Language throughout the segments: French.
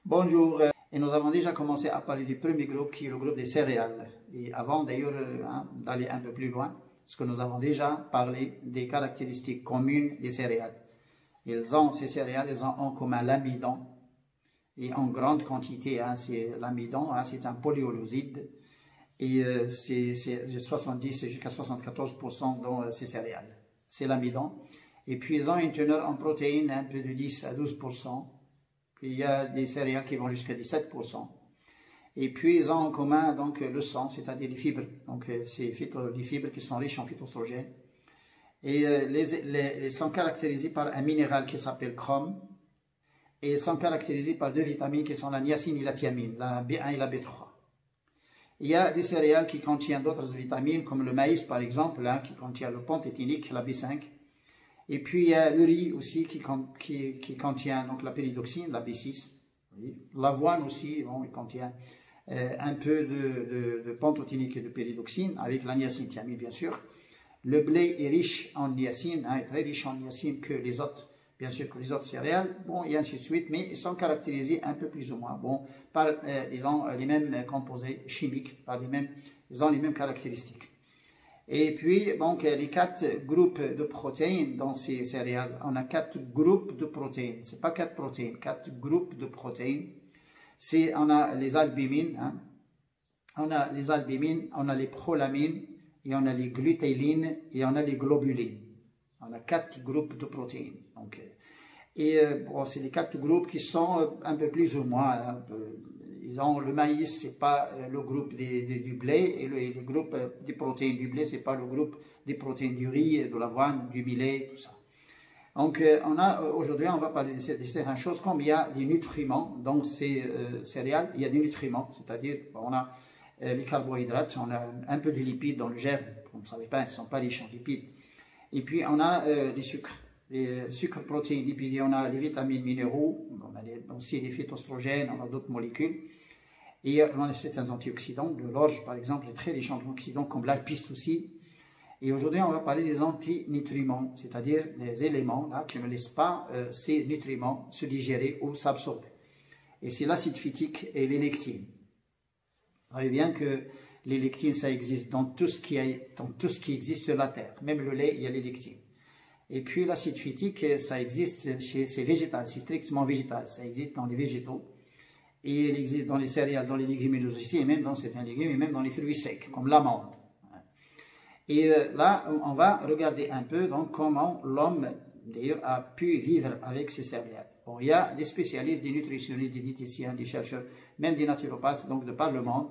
Bonjour, et nous avons déjà commencé à parler du premier groupe qui est le groupe des céréales. Et avant d'ailleurs d'aller un peu plus loin, parce que nous avons déjà parlé des caractéristiques communes des céréales. Ces céréales, elles ont en commun l'amidon, et en grande quantité, c'est l'amidon, c'est un polyoloside, et c'est 70 jusqu'à 74% dans ces céréales. C'est l'amidon. Et puis ils ont une teneur en protéines un peu de 10 à 12%. Il y a des céréales qui vont jusqu'à 17%. Et puis, ils ont en commun donc, le sang, c'est-à-dire les fibres. Donc, c'est des fibres qui sont riches en phytoestrogènes. Et ils sont caractérisés par un minéral qui s'appelle chrome. Et ils sont caractérisés par deux vitamines qui sont la niacine et la thiamine, la B1 et la B3. Il y a des céréales qui contiennent d'autres vitamines, comme le maïs par exemple, qui contient le panthétinique, la B5. Et puis il y a le riz aussi qui contient donc la pyridoxine, la B6. L'avoine aussi, bon, il contient un peu de panthétinique et de pyridoxine, avec la niacine thiamine bien sûr. Le blé est riche en niacine, est très riche en niacine que les autres, bien sûr que les autres céréales, bon, et ainsi de suite, mais ils sont caractérisés un peu plus ou moins, bon, par disons, les mêmes composés chimiques, ils ont les mêmes caractéristiques. Et puis, donc, les 4 groupes de protéines dans ces céréales, on a 4 groupes de protéines, c'est pas 4 protéines, 4 groupes de protéines. On a les albumines, on a les prolamines, et on a les glutélines, et on a les globulines. On a 4 groupes de protéines. Donc, bon, c'est les 4 groupes qui sont un peu plus ou moins, le maïs, c'est pas le groupe du blé, et le groupe des protéines du blé, c'est pas le groupe des protéines du riz, de l'avoine, du millet, tout ça. Donc, aujourd'hui, on va parler de certaines choses, comme il y a des nutriments dans ces céréales, il y a des nutriments, c'est-à-dire, on a les carbohydrates, on a un peu de lipides dans le germe, comme vous savez pas, ils ne sont pas riches en lipides. Et puis, on a les sucres, protéines, lipides, et on a les vitamines, minéraux, on a aussi les phytoestrogènes, on a d'autres molécules. Et on a certains antioxydants, l'orge par exemple est très riche en antioxydants, comme l'alpiste aussi. Et aujourd'hui, on va parler des antinutriments, c'est-à-dire les éléments là, qui ne laissent pas ces nutriments se digérer ou s'absorber. Et c'est l'acide phytique et les lectines. Vous voyez bien que les lectines, ça existe dans tout ce qui existe sur la Terre. Même le lait, il y a les lectines. Et puis l'acide phytique, ça existe c'est végétal, c'est strictement végétal. Ça existe dans les végétaux. Et il existe dans les céréales, dans les légumineuses aussi, et même dans certains légumes, et même dans les fruits secs, comme l'amande. Et là, on va regarder un peu donc, comment l'homme, d'ailleurs, a pu vivre avec ces céréales. Bon, il y a des spécialistes, des nutritionnistes, des diététiciens, des chercheurs, même des naturopathes, donc de par le monde,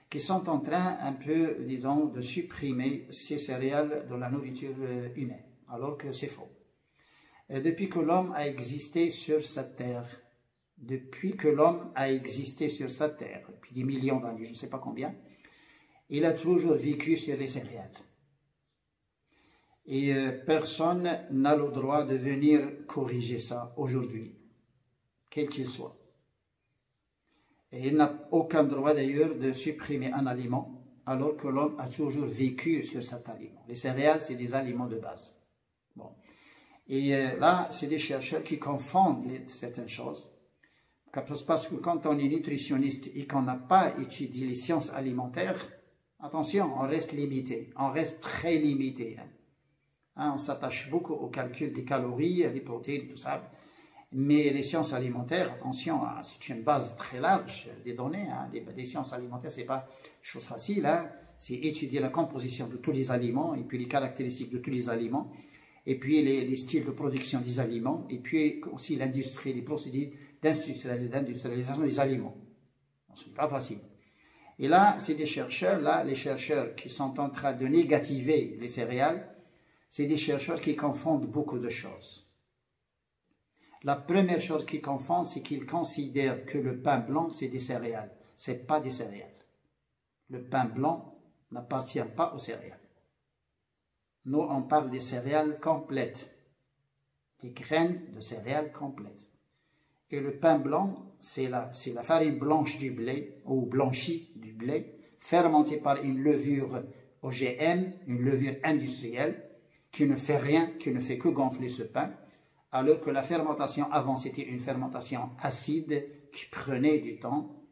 qui sont en train un peu, disons, de supprimer ces céréales de la nourriture humaine, alors que c'est faux. Depuis que l'homme a existé sur cette terre, depuis des millions d'années, je ne sais pas combien, il a toujours vécu sur les céréales. Et personne n'a le droit de venir corriger ça aujourd'hui, quel qu'il soit. Et il n'a aucun droit d'ailleurs de supprimer un aliment, alors que l'homme a toujours vécu sur cet aliment. Les céréales, c'est des aliments de base. Bon. Et là, c'est des chercheurs qui confondent certaines choses. Parce que quand on est nutritionniste et qu'on n'a pas étudié les sciences alimentaires, attention, on reste limité, on reste très limité. On s'attache beaucoup au calcul des calories, des protéines, tout ça. Mais les sciences alimentaires, attention, c'est une base très large des données. Les sciences alimentaires, c'est pas chose facile. C'est étudier la composition de tous les aliments et puis les caractéristiques de tous les aliments. Et puis les styles de production des aliments. Et puis aussi l'industrie, les procédés d'industrialisation des aliments. Ce n'est pas facile. Et là, c'est des chercheurs, les chercheurs qui sont en train de négativer les céréales, c'est des chercheurs qui confondent beaucoup de choses. La première chose qu'ils confondent, c'est qu'ils considèrent que le pain blanc, c'est des céréales. Ce n'est pas des céréales. Le pain blanc n'appartient pas aux céréales. Nous, on parle des céréales complètes, des graines de céréales complètes. Et le pain blanc, c'est la farine blanche du blé, ou blanchie du blé, fermentée par une levure OGM, une levure industrielle, qui ne fait rien, qui ne fait que gonfler ce pain, alors que la fermentation avant, c'était une fermentation acide, qui prenait du temps.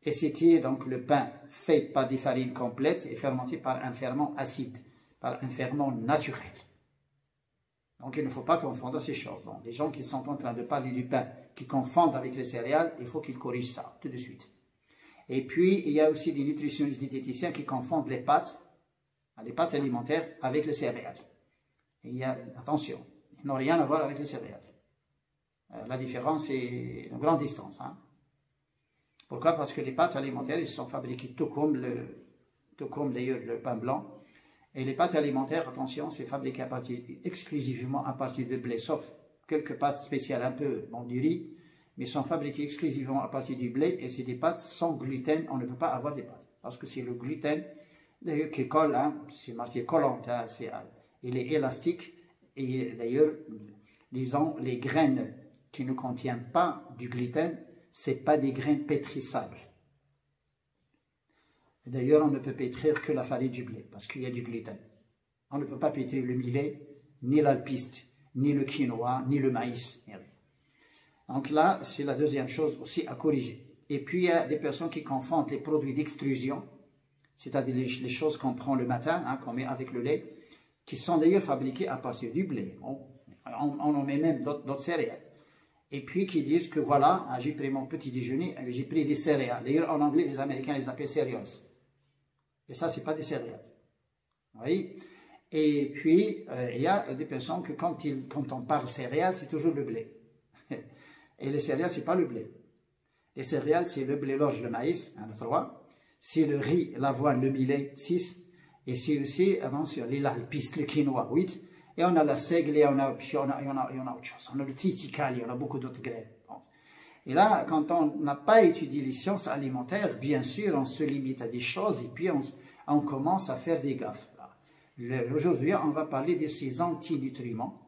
Et c'était donc le pain fait par des farines complètes et fermenté par un ferment acide, par un ferment naturel. Donc il ne faut pas confondre ces choses. Donc, les gens qui sont en train de parler du pain, qui confondent avec les céréales, il faut qu'ils corrigent ça tout de suite. Et puis il y a aussi des nutritionnistes, des diététiciens qui confondent les pâtes alimentaires avec les céréales. Et il y a, attention, ils n'ont rien à voir avec les céréales. La différence est une grande distance. Hein. Pourquoi? Parce que les pâtes alimentaires, ils sont fabriquées tout comme d'ailleurs le pain blanc. Et les pâtes alimentaires, attention, c'est fabriqué exclusivement à partir de blé, sauf quelques pâtes spéciales, un peu du riz, mais sont fabriquées exclusivement à partir du blé, et c'est des pâtes sans gluten. On ne peut pas avoir des pâtes, parce que c'est le gluten d'ailleurs qui colle, hein, c'est marqué collante, hein, il est élastique, et d'ailleurs, disons, les graines qui ne contiennent pas du gluten, ce n'est pas des graines pétrissables. D'ailleurs, on ne peut pétrir que la farine du blé, parce qu'il y a du gluten. On ne peut pas pétrir le millet, ni l'alpiste, ni le quinoa, ni le maïs. Donc là, c'est la deuxième chose aussi à corriger. Et puis, il y a des personnes qui confondent les produits d'extrusion, c'est-à-dire les choses qu'on prend le matin, hein, qu'on met avec le lait, qui sont d'ailleurs fabriquées à partir du blé. On en met même d'autres céréales. Et puis qui disent que voilà, j'ai pris mon petit déjeuner, j'ai pris des céréales. D'ailleurs, en anglais, les Américains les appellent cereals. Et ça, ce n'est pas des céréales. Vous voyez? Et puis, il y a des personnes que quand on parle céréales, c'est toujours le blé. Et les céréales, ce n'est pas le blé. Les céréales, c'est le blé, l'orge, le maïs, 3. C'est le riz, l'avoine, le millet, 6. Et c'est aussi, attention, l'alpiste, le quinoa, 8. Et on a la seigle, et on a autre chose. On a le triticale, on a beaucoup d'autres graines. Et là, quand on n'a pas étudié les sciences alimentaires, bien sûr, on se limite à des choses et puis on commence à faire des gaffes. Aujourd'hui, on va parler de ces antinutriments.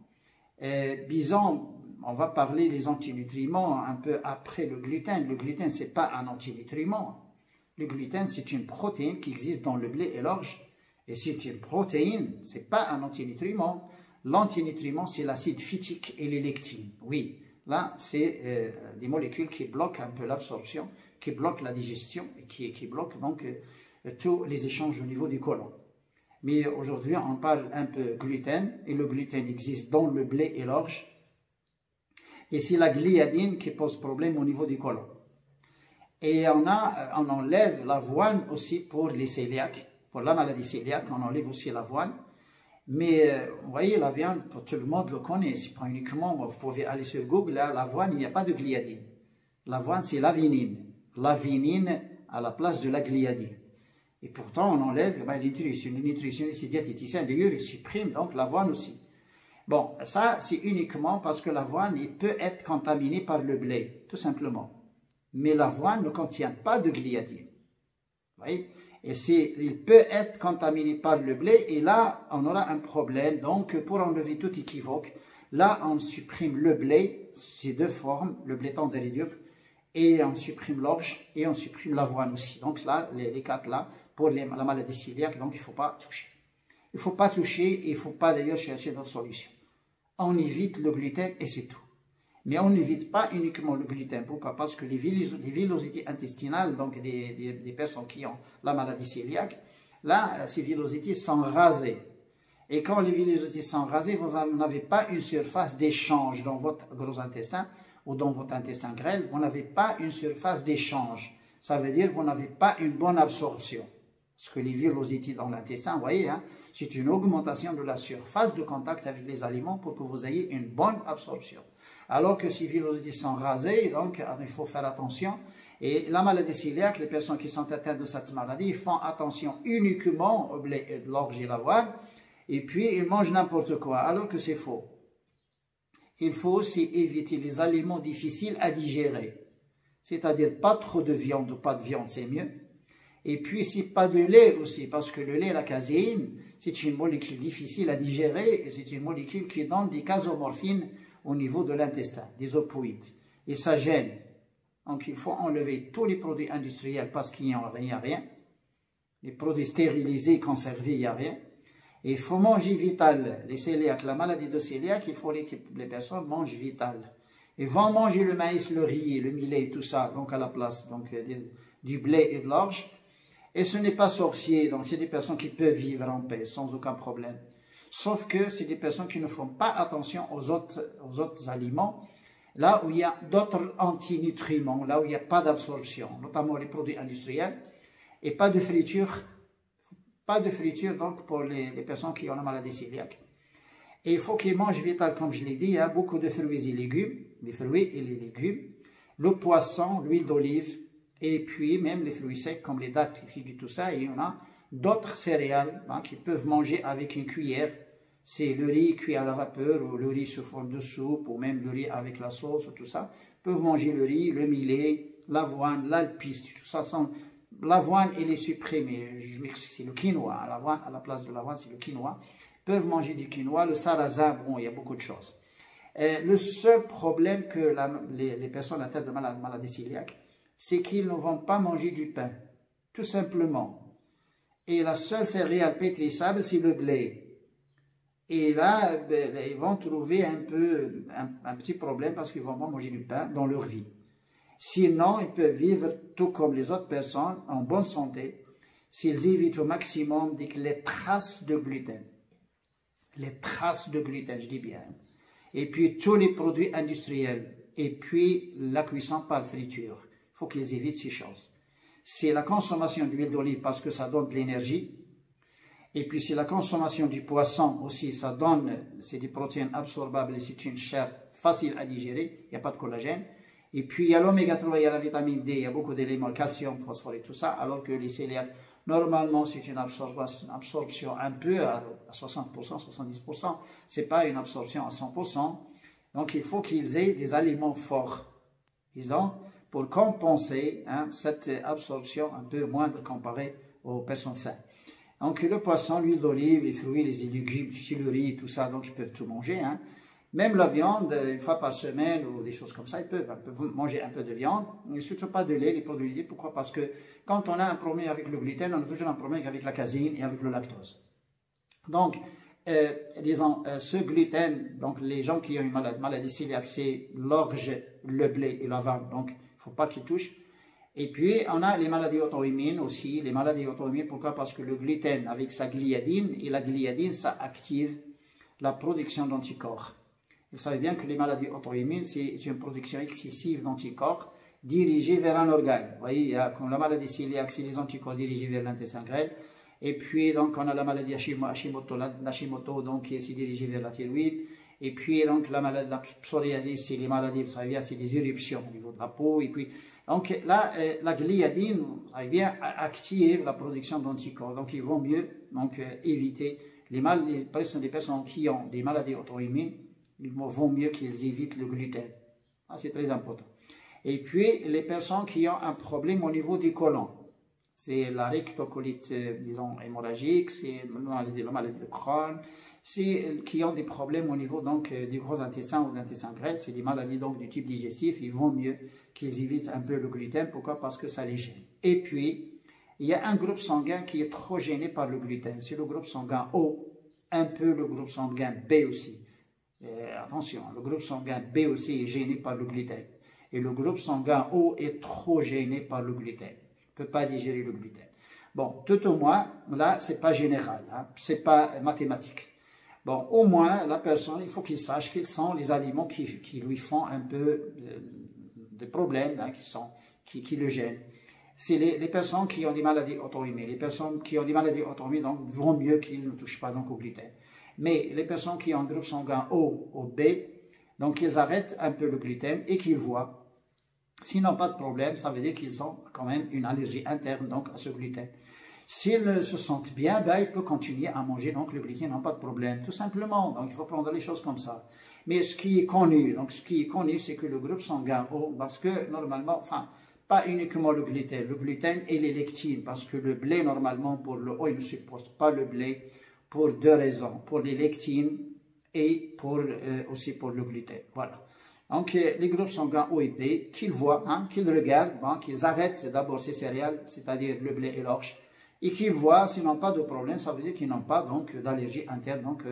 Disons, on va parler des antinutriments un peu après le gluten. Le gluten, ce n'est pas un antinutriment. Le gluten, c'est une protéine qui existe dans le blé et l'orge. Et c'est une protéine, ce n'est pas un antinutriment. L'antinutriment, c'est l'acide phytique et les lectines. Oui, là, c'est des molécules qui bloquent un peu l'absorption, qui bloquent la digestion et qui bloquent donc tous les échanges au niveau du côlon. Mais aujourd'hui, on parle un peu gluten, et le gluten existe dans le blé et l'orge. Et c'est la gliadine qui pose problème au niveau du côlon. Et on enlève l'avoine aussi pour les cœliaques. Pour la maladie cœliaque, on enlève aussi l'avoine. Mais vous voyez, la viande, tout le monde le connaît. C'est pas uniquement, vous pouvez aller sur Google, l'avoine, il n'y a pas de gliadine. L'avoine, c'est la vinine. La vinine à la place de la gliadine. Et pourtant, on enlève les nutritionnistes et diététiciens, d'ailleurs, ils suppriment donc l'avoine aussi. Bon, ça, c'est uniquement parce que l'avoine, il peut être contaminé par le blé, tout simplement. Mais l'avoine ne contient pas de gliadine. Vous voyez? Et il peut être contaminé par le blé, et là, on aura un problème. Donc, pour enlever tout équivoque, là, on supprime le blé, c'est deux formes, le blé tendre et dur, et on supprime l'orge, et on supprime l'avoine aussi. Donc, là, les quatre là, pour la maladie cœliaque, donc il ne faut pas toucher. Il ne faut pas toucher, et il ne faut pas d'ailleurs chercher d'autres solutions. On évite le gluten, et c'est tout. Mais on n'évite pas uniquement le gluten. Pourquoi? Parce que les villosités intestinales, donc des personnes qui ont la maladie cœliaque, là, ces villosités sont rasées. Et quand les villosités sont rasées, vous n'avez pas une surface d'échange dans votre gros intestin ou dans votre intestin grêle. Vous n'avez pas une surface d'échange. Ça veut dire que vous n'avez pas une bonne absorption. Parce que les villosités dans l'intestin, vous voyez, hein, c'est une augmentation de la surface de contact avec les aliments pour que vous ayez une bonne absorption. Alors que ces villosités sont rasées, donc il faut faire attention. Et la maladie cœliaque, les personnes qui sont atteintes de cette maladie font attention uniquement au blé, l'orge et l'avoine, et puis ils mangent n'importe quoi, alors que c'est faux. Il faut aussi éviter les aliments difficiles à digérer, c'est-à-dire pas trop de viande ou pas de viande, c'est mieux. Et puis si pas de lait aussi, parce que le lait, la caséine, c'est une molécule difficile à digérer, et c'est une molécule qui donne des casomorphines au niveau de l'intestin, des opoïdes. Et ça gêne. Donc il faut enlever tous les produits industriels parce qu'il n'y a rien. Les produits stérilisés, conservés, il n'y a rien. Et il faut manger vital. Les cœliaques, la maladie de cœliaque, il faut que les personnes mangent vital. Ils vont manger le maïs, le riz, le millet, tout ça, donc à la place donc, du blé et de l'orge. Et ce n'est pas sorcier, donc c'est des personnes qui peuvent vivre en paix sans aucun problème. Sauf que c'est des personnes qui ne font pas attention aux autres aliments, là où il y a d'autres antinutriments, là où il n'y a pas d'absorption, notamment les produits industriels, et pas de friture donc pour les personnes qui ont la maladie cœliaque. Et il faut qu'ils mangent vital, comme je l'ai dit, il y a beaucoup de fruits et légumes, les fruits et les légumes, le poisson, l'huile d'olive, et puis même les fruits secs comme les dattes, les figues, tout ça. Et il y en a d'autres céréales qu'ils peuvent manger avec une cuillère. C'est le riz cuit à la vapeur, ou le riz sous forme de soupe, ou même le riz avec la sauce, tout ça. Ils peuvent manger le riz, le millet, l'avoine, l'alpiste, tout ça. L'avoine, elle est supprimée, je m'excuse, c'est le quinoa. L'avoine, à la place de l'avoine, c'est le quinoa. Ils peuvent manger du quinoa, le sarrasin, bon, il y a beaucoup de choses. Le seul problème que les personnes atteintes de maladie cœliaque, c'est qu'ils ne vont pas manger du pain, tout simplement. Et la seule céréale pétrissable, c'est le blé. Et là, ils vont trouver un petit problème parce qu'ils vont pas manger du pain dans leur vie. Sinon, ils peuvent vivre tout comme les autres personnes, en bonne santé, s'ils évitent au maximum les traces de gluten. Les traces de gluten, je dis bien. Et puis, tous les produits industriels. Et puis, la cuisson par friture. Il faut qu'ils évitent ces choses. C'est la consommation d'huile d'olive parce que ça donne de l'énergie. Et puis, c'est la consommation du poisson aussi. Ça donne, c'est des protéines absorbables et c'est une chair facile à digérer. Il n'y a pas de collagène. Et puis, il y a l'oméga 3, il y a la vitamine D, il y a beaucoup d'éléments, calcium, phosphore et tout ça. Alors que les cœliaques, normalement, c'est une absorption un peu à 60%, 70%. Ce n'est pas une absorption à 100%. Donc, il faut qu'ils aient des aliments forts, disons, pour compenser cette absorption un peu moindre comparée aux personnes saines. Donc, le poisson, l'huile d'olive, les fruits, les légumes, le riz, tout ça, donc ils peuvent tout manger. Même la viande, une fois par semaine ou des choses comme ça, ils peuvent manger un peu de viande, mais surtout pas de lait, les produits laitiers. Pourquoi? Parce que quand on a un problème avec le gluten, on a toujours un problème avec la caséine et avec le lactose. Donc, disons, ce gluten, donc les gens qui ont une maladie cœliaque, c'est l'orge, le blé et l'avoine, donc il ne faut pas qu'ils touchent. Et puis, on a les maladies auto-immunes aussi. Les maladies auto-immunes, pourquoi? Parce que le gluten, avec sa gliadine, et la gliadine, ça active la production d'anticorps. Vous savez bien que les maladies auto-immunes, c'est une production excessive d'anticorps dirigée vers un organe. Vous voyez, il y a, comme la maladie cœliaque, c'est les anticorps dirigés vers l'intestin grêle. Et puis, donc, on a la maladie Hashimoto, donc, qui est dirigée vers la thyroïde. Et puis, donc, la psoriasis, c'est les maladies, vous savez bien, c'est des éruptions au niveau de la peau. Et puis, donc, là, la gliadine, vous savez bien, active la production d'anticorps. Donc, il vaut mieux, donc, éviter les personnes qui ont des maladies auto-immunes, il vaut mieux qu'ils évitent le gluten. C'est très important. Et puis, les personnes qui ont un problème au niveau du côlon, c'est la rectocolite, disons, hémorragique, c'est la maladie de Crohn, c'est qui ont des problèmes au niveau donc du gros intestin ou de l'intestin grêle, c'est des maladies donc du type digestif, il vaut mieux qu'ils évitent un peu le gluten. Pourquoi? Parce que ça les gêne. Et puis, il y a un groupe sanguin qui est trop gêné par le gluten, c'est le groupe sanguin O, un peu le groupe sanguin B aussi. Attention, le groupe sanguin B aussi est gêné par le gluten. Et le groupe sanguin O est trop gêné par le gluten. Il ne peut pas digérer le gluten. Bon, tout au moins, là, ce n'est pas général, ce n'est pas mathématique. Bon, au moins, la personne, il faut qu'il sache quels sont les aliments qui lui font un peu de problèmes, qui le gênent. C'est les personnes qui ont des maladies auto-immunes. Les personnes qui ont des maladies auto-immunes, donc, vaut mieux qu'ils ne touchent pas donc, au gluten. Mais les personnes qui ont un groupe sanguin O ou B, donc ils arrêtent un peu le gluten et qu'ils voient. S'ils n'ont pas de problème, ça veut dire qu'ils ont quand même une allergie interne donc, à ce gluten. S'ils se sentent bien, ben, ils peuvent continuer à manger donc, le gluten, n'ont pas de problème, tout simplement. Donc il faut prendre les choses comme ça. Mais ce qui est connu, c'est que le groupe sanguin O, parce que normalement, enfin, pas uniquement le gluten et les lectines, parce que le blé, normalement, pour le O, il ne supporte pas le blé pour deux raisons, pour les lectines et aussi pour le gluten. Voilà. Donc, les groupes sanguins O et B, qu'ils voient, qu'ils regardent, qu'ils arrêtent d'abord ces céréales, c'est-à-dire le blé et l'orge, et qu'ils voient s'ils n'ont pas de problème, ça veut dire qu'ils n'ont pas d'allergie interne, donc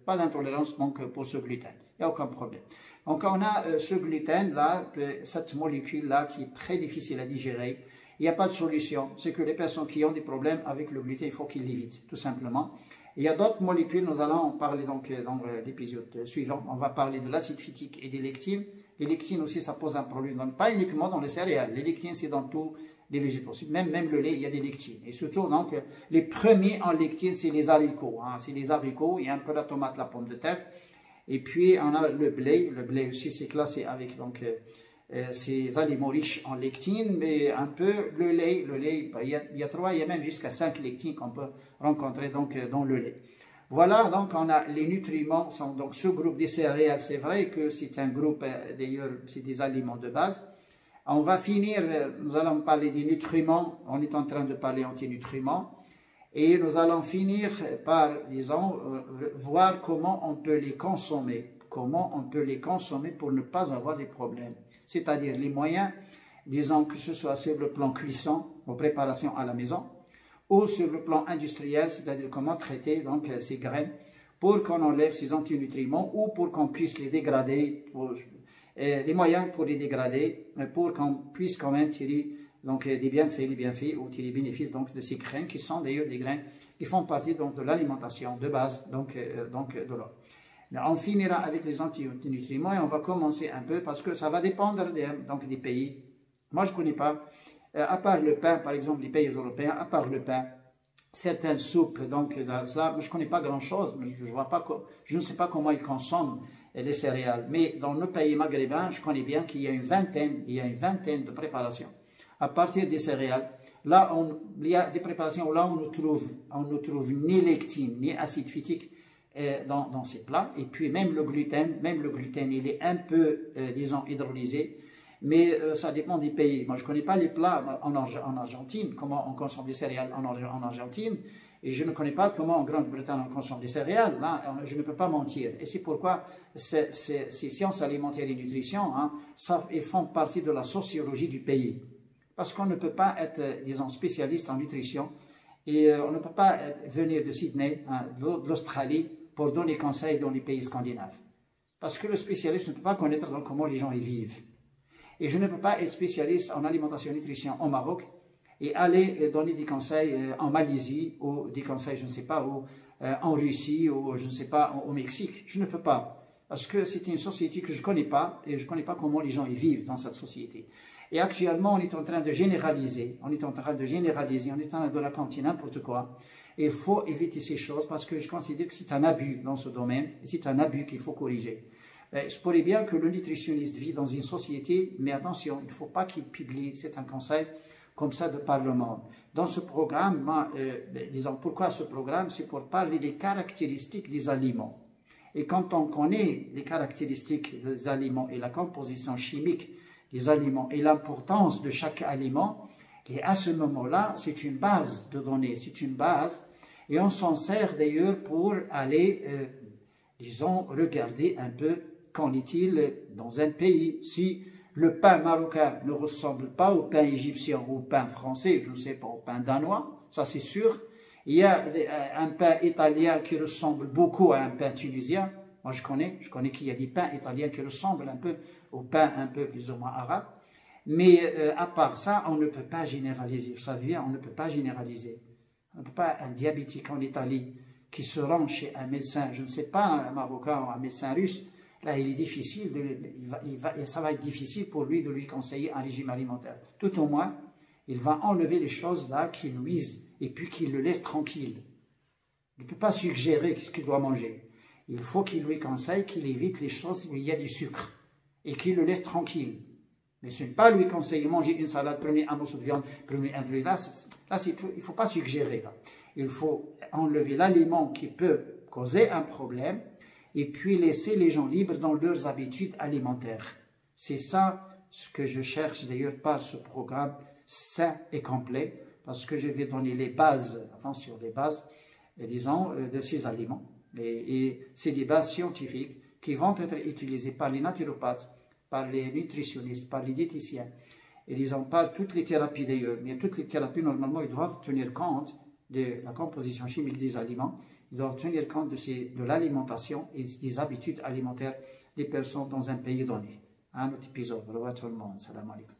pas d'intolérance donc pour ce gluten. Il n'y a aucun problème. Donc on a ce gluten-là, cette molécule-là qui est très difficile à digérer. Il n'y a pas de solution. C'est que les personnes qui ont des problèmes avec le gluten, il faut qu'ils l'évitent, tout simplement. Il y a d'autres molécules, nous allons en parler donc dans l'épisode suivant. On va parler de l'acide phytique et des lectines. Les lectines aussi, ça pose un problème, donc, pas uniquement dans les céréales. Les lectines, c'est dans tous les végétaux. Même le lait, il y a des lectines. Et surtout, donc, les premiers en lectines, c'est les haricots. Hein. C'est les haricots, il y a un peu la tomate, la pomme de terre. Et puis, on a le blé. Le blé aussi, c'est classé avec donc, ces aliments riches en lectines, mais un peu le lait, il y a 3, il y a même jusqu'à 5 lectines qu'on peut rencontrer donc, dans le lait. Voilà, donc on a les nutriments, donc ce groupe des céréales, c'est vrai que c'est un groupe, d'ailleurs, c'est des aliments de base. On va finir, nous allons parler des nutriments, on est en train de parler antinutriments, et nous allons finir par, disons, voir comment on peut les consommer, pour ne pas avoir des problèmes. C'est-à-dire les moyens, disons que ce soit sur le plan cuisson, ou préparation à la maison, ou sur le plan industriel, c'est-à-dire comment traiter donc ces graines pour qu'on enlève ces antinutriments ou pour qu'on puisse les dégrader, les moyens pour les dégrader, pour qu'on puisse quand même tirer donc, des bienfaits ou tirer les bénéfices donc, de ces graines qui sont d'ailleurs des graines qui font partie donc, de l'alimentation de base donc de l'homme. On finira avec les antinutriments et on va commencer un peu parce que ça va dépendre des pays. Moi, je ne connais pas, à part le pain, par exemple, les pays européens, à part le pain, certaines soupes, donc ça, je ne connais pas grand-chose, je ne sais pas comment ils consomment les céréales. Mais dans nos pays maghrébins, je connais bien qu'il y a une vingtaine de préparations. À partir des céréales, là, il y a des préparations, là, on ne trouve ni lectine, ni acide phytique, dans ces plats, et puis même le gluten, il est un peu, disons, hydrolysé, mais ça dépend des pays. Moi, je ne connais pas les plats en Argentine, comment on consomme des céréales en Argentine, et je ne connais pas comment en Grande-Bretagne on consomme des céréales. Là, je ne peux pas mentir. Et c'est pourquoi ces sciences alimentaires et nutrition, hein, elles font partie de la sociologie du pays. Parce qu'on ne peut pas être, disons, spécialiste en nutrition, et on ne peut pas venir de Sydney, hein, de l'Australie, pour donner conseil dans les pays scandinaves. Parce que le spécialiste ne peut pas connaître donc comment les gens y vivent. Et je ne peux pas être spécialiste en alimentation et nutrition au Maroc et aller donner des conseils en Malaisie ou des conseils, je ne sais pas, ou en Russie ou je ne sais pas, au Mexique. Je ne peux pas. Parce que c'est une société que je ne connais pas et je ne connais pas comment les gens y vivent dans cette société. Et actuellement, on est en train de généraliser, on est en train de raconter n'importe quoi. Et il faut éviter ces choses parce que je considère que c'est un abus dans ce domaine et c'est un abus qu'il faut corriger. Je pourrais bien que le nutritionniste vit dans une société, mais attention, il ne faut pas qu'il publie, c'est un conseil comme ça de par le monde. Dans ce programme, disons, pourquoi ce programme? C'est pour parler des caractéristiques des aliments. Et quand on connaît les caractéristiques des aliments et la composition chimique des aliments et l'importance de chaque aliment, et à ce moment-là, c'est une base de données, c'est une base, et on s'en sert d'ailleurs pour aller, disons, regarder un peu qu'en est-il dans un pays. Si le pain marocain ne ressemble pas au pain égyptien ou au pain français, je ne sais pas, au pain danois, ça c'est sûr. Il y a un pain italien qui ressemble beaucoup à un pain tunisien. Moi je connais qu'il y a des pains italiens qui ressemblent un peu au pain un peu plus ou moins arabe. Mais à part ça, on ne peut pas généraliser. Vous savez, on ne peut pas généraliser. On ne peut pas, un diabétique en Italie qui se rend chez un médecin, je ne sais pas, un Marocain ou un médecin russe, là, il est difficile, ça va être difficile pour lui de lui conseiller un régime alimentaire. Tout au moins, il va enlever les choses là qui nuisent et puis qu'il le laisse tranquille. Il ne peut pas suggérer ce qu'il doit manger. Il faut qu'il lui conseille qu'il évite les choses où il y a du sucre et qu'il le laisse tranquille. Mais ce n'est pas lui conseiller manger une salade, prenez un morceau de viande, prenez un fruit. Là il ne faut pas suggérer. Là. Il faut enlever l'aliment qui peut causer un problème et puis laisser les gens libres dans leurs habitudes alimentaires. C'est ça ce que je cherche d'ailleurs par ce programme sain et complet, parce que je vais donner les bases, attention, les bases, disons, de ces aliments. Et c'est des bases scientifiques qui vont être utilisées par les naturopathes, par les nutritionnistes, par les diététiciens, et disons par toutes les thérapies d'ailleurs. Mais toutes les thérapies, normalement, ils doivent tenir compte de la composition chimique des aliments, ils doivent tenir compte de l'alimentation et des habitudes alimentaires des personnes dans un pays donné. À un autre épisode. Au revoir tout le monde. Salam alaikum.